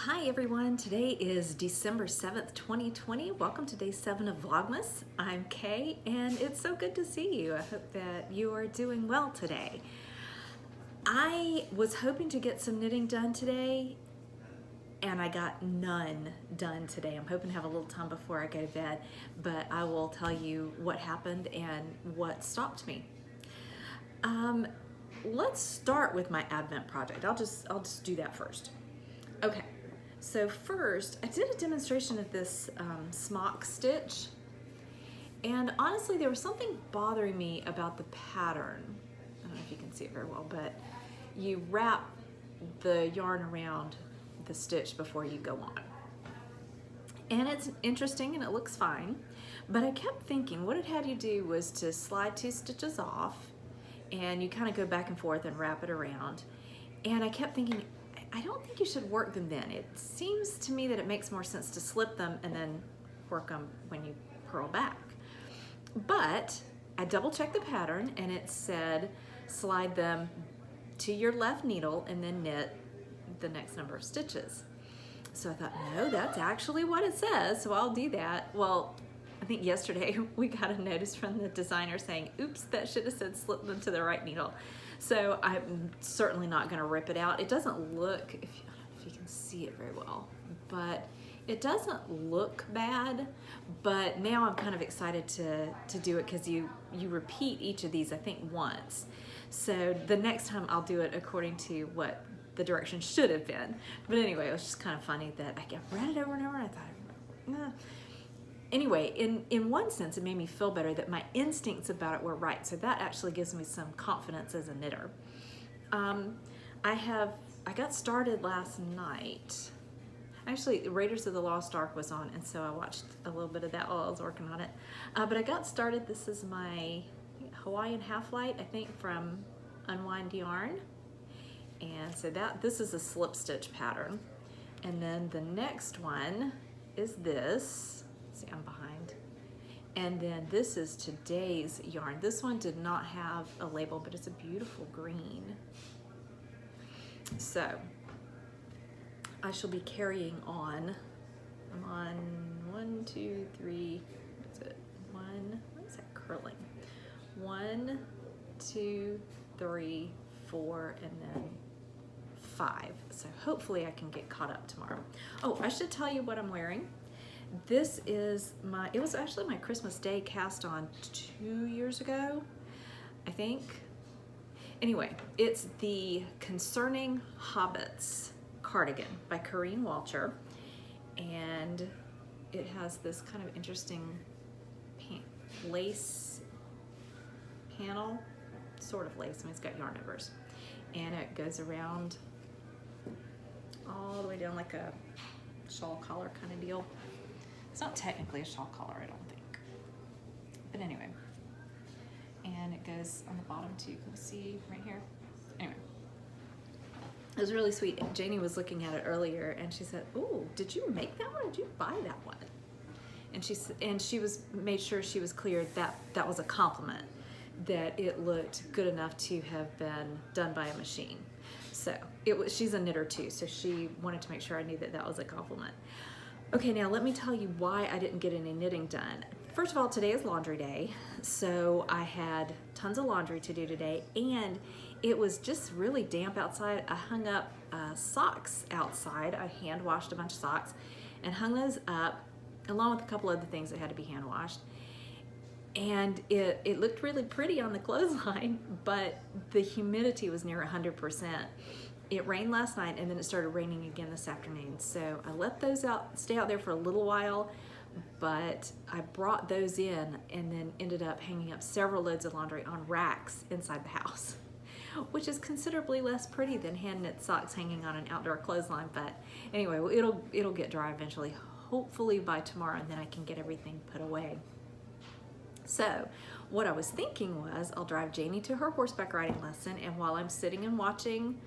Hi everyone, today is December 7th, 2020. Welcome to day 7 of Vlogmas. I'm Kay and it's so good to see you. I hope that you are doing well today. I was hoping to get some knitting done today and I got none done today. I'm hoping to have a little time before I go to bed, but I will tell you what happened and what stopped me. Let's start with my Advent project. I'll just do that first. Okay. So first, I did a demonstration of this smock stitch, and honestly there was something bothering me about the pattern. I don't know if you can see it very well, but you wrap the yarn around the stitch before you go on. And it's interesting and it looks fine, but I kept thinking what it had you do was to slide 2 stitches off and you kind of go back and forth and wrap it around. And I kept thinking, I don't think you should work them then. It seems to me that it makes more sense to slip them and then work them when you purl back. But I double checked the pattern and it said slide them to your left needle and then knit the next number of stitches. So I thought, no, that's actually what it says, so I'll do that. Well, I think yesterday we got a notice from the designer saying, oops, that should have said slip them to the right needle. So I'm certainly not going to rip it out. It doesn't look, I don't know if you can see it very well, but it doesn't look bad. But now I'm kind of excited to do it because you repeat each of these, I think, once. So the next time I'll do it according to what the direction should have been. But anyway, it was just kind of funny that I read it over and over and I thought, nah. Anyway, in one sense, it made me feel better that my instincts about it were right. So that actually gives me some confidence as a knitter. I got started last night. Actually, Raiders of the Lost Ark was on, and so I watched a little bit of that while I was working on it. But I got started. This is my Hawaiian half light, I think, from Unwind Yarn. And so this is a slip stitch pattern. And then the next one is this. See, I'm behind. And then this is today's yarn. This one did not have a label, but it's a beautiful green. So I shall be carrying on. I'm on 1, 2, 3, what's it? What is that curling? 1, 2, 3, 4, and then 5. So hopefully I can get caught up tomorrow. Oh, I should tell you what I'm wearing. This is it was actually my Christmas Day cast on 2 years ago, I think. Anyway, it's the Concerning Hobbits cardigan by Corrine Walcher. And it has this kind of interesting lace panel, sort of lace, I mean it's got yarn overs. And it goes around all the way down like a shawl collar kind of deal. It's not technically a shawl collar, I don't think. But anyway. And it goes on the bottom too. Can you see right here? Anyway. It was really sweet. Janie was looking at it earlier and she said, "Oh, did you make that one or did you buy that one?" And she made sure she was clear that that was a compliment, that it looked good enough to have been done by a machine. So she's a knitter too, so she wanted to make sure I knew that that was a compliment. Okay, now let me tell you why I didn't get any knitting done. First of all, today is laundry day, so I had tons of laundry to do today, and it was just really damp outside. I hung up socks outside. I hand washed a bunch of socks and hung those up, along with a couple other things that had to be hand washed. And it looked really pretty on the clothesline, but the humidity was near 100%. It rained last night and then it started raining again this afternoon. So I let those stay out there for a little while, but I brought those in and then ended up hanging up several loads of laundry on racks inside the house, which is considerably less pretty than hand knit socks hanging on an outdoor clothesline. But anyway, it'll get dry eventually, hopefully by tomorrow, and then I can get everything put away. So what I was thinking was I'll drive Janie to her horseback riding lesson, and while I'm sitting and watching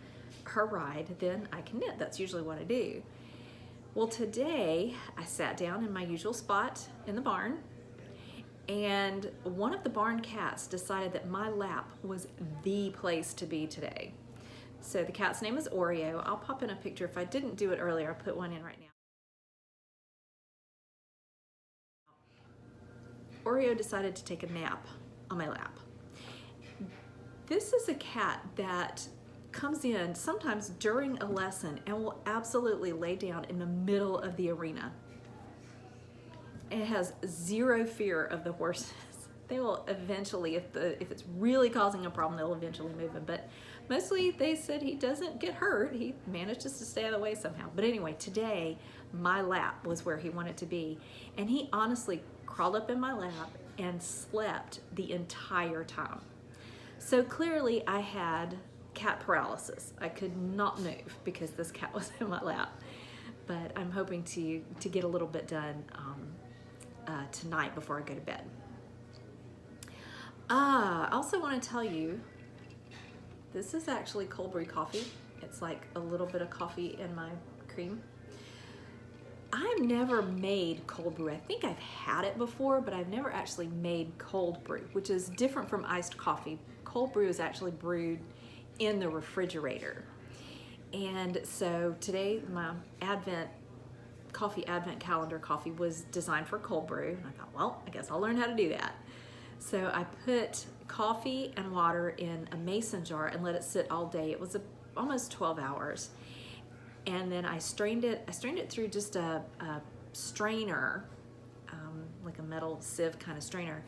her ride, then I can knit. That's usually what I do. Well, today I sat down in my usual spot in the barn, and one of the barn cats decided that my lap was the place to be today. So the cat's name is Oreo. I'll pop in a picture. If I didn't do it earlier, I'll put one in right now. Oreo decided to take a nap on my lap. This is a cat that comes in sometimes during a lesson and will absolutely lay down in the middle of the arena. It has zero fear of the horses. They will eventually, if it's really causing a problem, they'll eventually move him. But mostly they said he doesn't get hurt. He manages to stay out of the way somehow. But anyway, today my lap was where he wanted to be. And he honestly crawled up in my lap and slept the entire time. So clearly I had cat paralysis. I could not move because this cat was in my lap. But I'm hoping to get a little bit done tonight before I go to bed. I also want to tell you, this is actually cold brew coffee. It's like a little bit of coffee in my cream. I've never made cold brew. I think I've had it before, but I've never actually made cold brew, which is different from iced coffee. Cold brew is actually brewed in the refrigerator. And so today my advent calendar coffee was designed for cold brew. And I thought, well, I guess I'll learn how to do that. So I put coffee and water in a mason jar and let it sit all day. It was almost 12 hours. And then I strained it through just a strainer, like a metal sieve kind of strainer,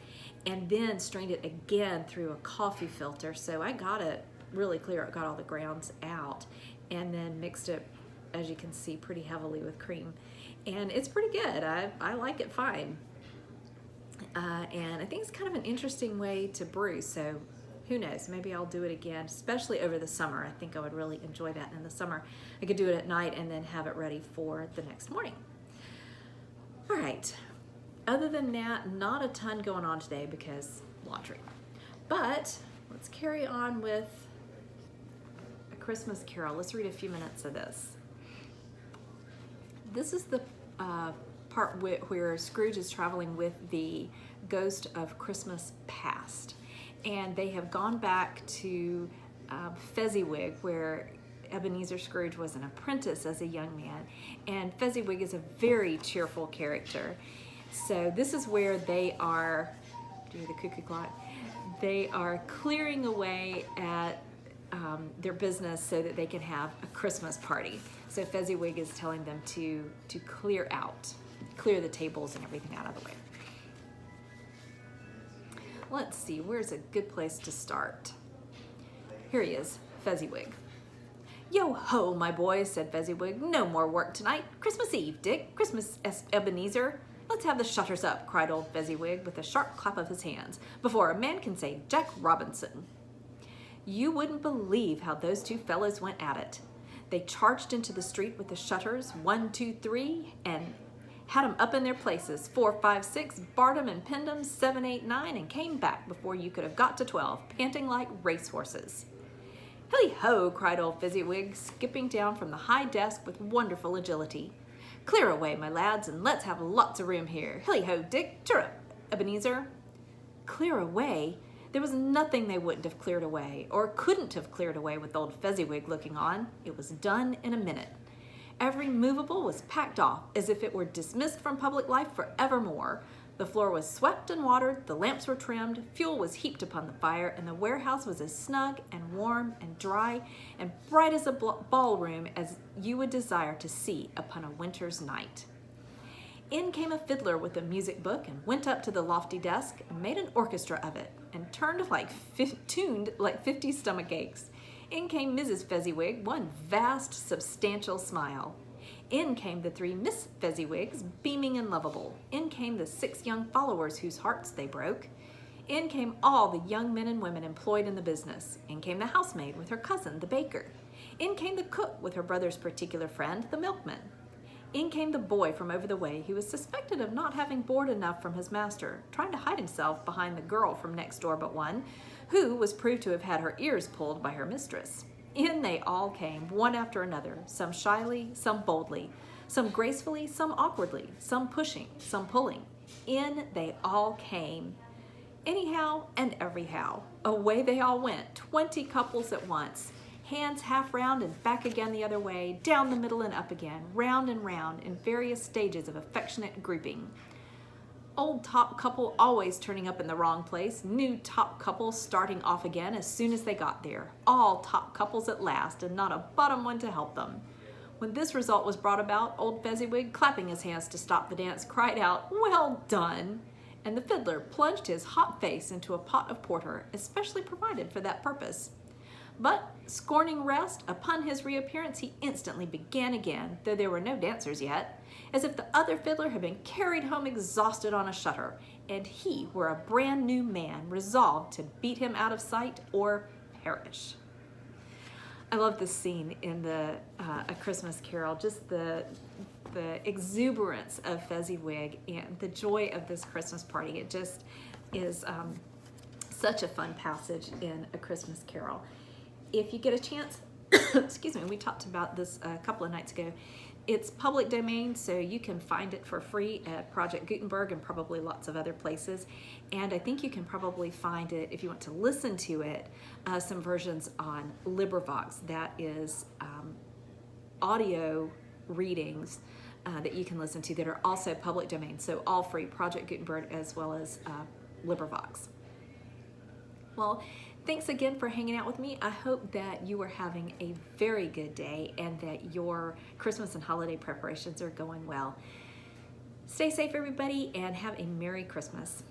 and then strained it again through a coffee filter. So I got it really clear. I got all the grounds out and then mixed it, as you can see, pretty heavily with cream. And it's pretty good. I like it fine. And I think it's kind of an interesting way to brew. So who knows, maybe I'll do it again, especially over the summer. I think I would really enjoy that in the summer. I could do it at night and then have it ready for the next morning. All right, other than that, not a ton going on today because laundry. But let's carry on with A Christmas Carol. Let's read a few minutes of this. This is the part where Scrooge is traveling with the ghost of Christmas past. And they have gone back to Fezziwig, where Ebenezer Scrooge was an apprentice as a young man. And Fezziwig is a very cheerful character. So this is where they are, do the cuckoo clock, they are clearing away at their business so that they can have a Christmas party. So Fezziwig is telling them to clear the tables and everything out of the way. Let's see, where's a good place to start? Here he is, Fezziwig. Yo ho, my boy, said Fezziwig. No more work tonight. Christmas Eve, Dick. Christmas, Ebenezer. Let's have the shutters up, cried old Fezziwig with a sharp clap of his hands, before a man can say Jack Robinson. You wouldn't believe how those two fellows went at it. They charged into the street with the shutters, 1, 2, 3, and had 'em up in their places, 4, 5, 6, barred 'em and pinned 'em, 7, 8, 9, and came back before you could have got to 12, panting like racehorses. Hilly-ho, cried old Fezziwig, skipping down from the high desk with wonderful agility. Clear away, my lads, and let's have lots of room here. Hilly-ho, Dick, chirrup, Ebenezer. Clear away? There was nothing they wouldn't have cleared away, or couldn't have cleared away with old Fezziwig looking on. It was done in a minute. Every movable was packed off as if it were dismissed from public life forevermore. The floor was swept and watered, the lamps were trimmed, fuel was heaped upon the fire, and the warehouse was as snug and warm and dry and bright as a ballroom as you would desire to see upon a winter's night. In came a fiddler with a music book and went up to the lofty desk and made an orchestra of it and tuned like 50 stomach aches. In came Mrs. Fezziwig, one vast, substantial smile. In came the 3 Miss Fezziwigs, beaming and lovable. In came the 6 young followers whose hearts they broke. In came all the young men and women employed in the business. In came the housemaid with her cousin, the baker. In came the cook with her brother's particular friend, the milkman. In came the boy from over the way who was suspected of not having board enough from his master, trying to hide himself behind the girl from next door but one, who was proved to have had her ears pulled by her mistress. In they all came, one after another, some shyly, some boldly, some gracefully, some awkwardly, some pushing, some pulling. In they all came. Anyhow and everyhow, away they all went, 20 couples at once, hands half round and back again the other way, down the middle and up again, round and round in various stages of affectionate grouping. Old top couple always turning up in the wrong place, new top couple starting off again as soon as they got there. All top couples at last, and not a bottom one to help them. When this result was brought about, old Fezziwig, clapping his hands to stop the dance, cried out, "Well done!" And the fiddler plunged his hot face into a pot of porter, especially provided for that purpose. But, scorning rest, upon his reappearance he instantly began again, though there were no dancers yet, as if the other fiddler had been carried home exhausted on a shutter, and he were a brand new man, resolved to beat him out of sight or perish. I love this scene in A Christmas Carol, just the exuberance of Fezziwig and the joy of this Christmas party. It just is such a fun passage in A Christmas Carol. If you get a chance, excuse me, we talked about this a couple of nights ago. It's public domain, so you can find it for free at Project Gutenberg and probably lots of other places. And I think you can probably find it, if you want to listen to it, some versions on LibriVox. That is audio readings that you can listen to that are also public domain. So all free, Project Gutenberg as well as LibriVox. Well, thanks again for hanging out with me. I hope that you are having a very good day and that your Christmas and holiday preparations are going well. Stay safe, everybody, and have a Merry Christmas.